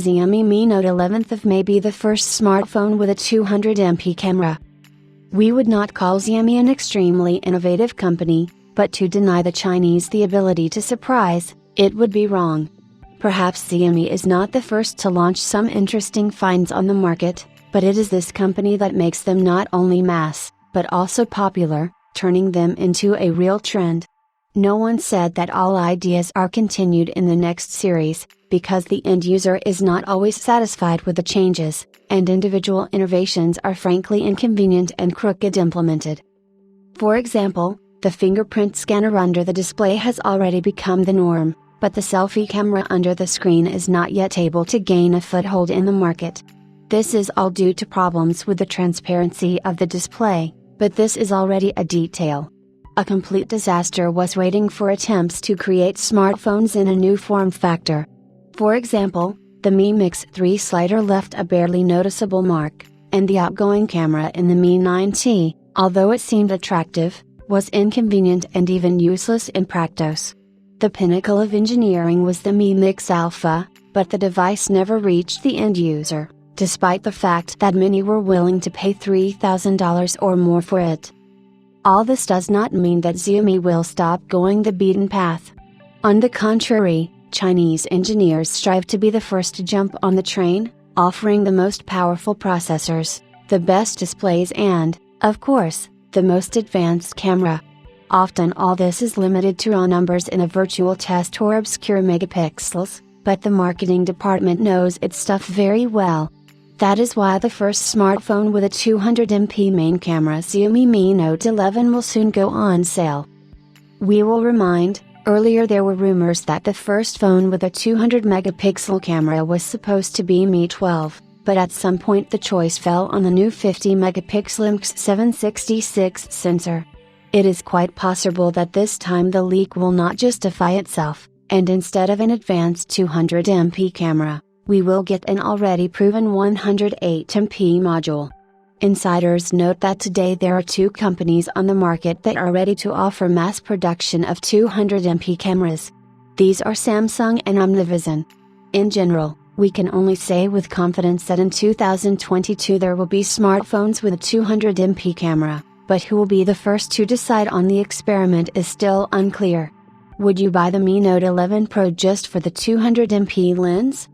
Xiaomi Mi Note 11th may be the first smartphone with a 200MP camera. We would not call Xiaomi an extremely innovative company, but to deny the Chinese the ability to surprise, it would be wrong. Perhaps Xiaomi is not the first to launch some interesting finds on the market, but it is this company that makes them not only mass, but also popular, turning them into a real trend. No one said that all ideas are continued in the next series, because the end user is not always satisfied with the changes, and individual innovations are frankly inconvenient and crooked implemented. For example, the fingerprint scanner under the display has already become the norm, but the selfie camera under the screen is not yet able to gain a foothold in the market. This is all due to problems with the transparency of the display, but this is already a detail. A complete disaster was waiting for attempts to create smartphones in a new form factor. For example, the Mi Mix 3 slider left a barely noticeable mark, and the outgoing camera in the Mi 9T, although it seemed attractive, was inconvenient and even useless in practice. The pinnacle of engineering was the Mi Mix Alpha, but the device never reached the end user, despite the fact that many were willing to pay $3,000 or more for it. All this does not mean that Xiaomi will stop going the beaten path. On the contrary, Chinese engineers strive to be the first to jump on the train, offering the most powerful processors, the best displays and, of course, the most advanced camera. Often all this is limited to raw numbers in a virtual test or obscure megapixels, but the marketing department knows its stuff very well. That is why the first smartphone with a 200MP main camera, Xiaomi Mi Note 11, will soon go on sale. We will remind, earlier there were rumors that the first phone with a 200-megapixel camera was supposed to be Mi 12, but at some point the choice fell on the new 50-megapixel X766 sensor. It is quite possible that this time the leak will not justify itself, and instead of an advanced 200MP camera, we will get an already proven 108MP module. Insiders note that today there are two companies on the market that are ready to offer mass production of 200MP cameras. These are Samsung and Omnivision. In general, we can only say with confidence that in 2022 there will be smartphones with a 200MP camera, but who will be the first to decide on the experiment is still unclear. Would you buy the Mi Note 11 Pro just for the 200MP lens?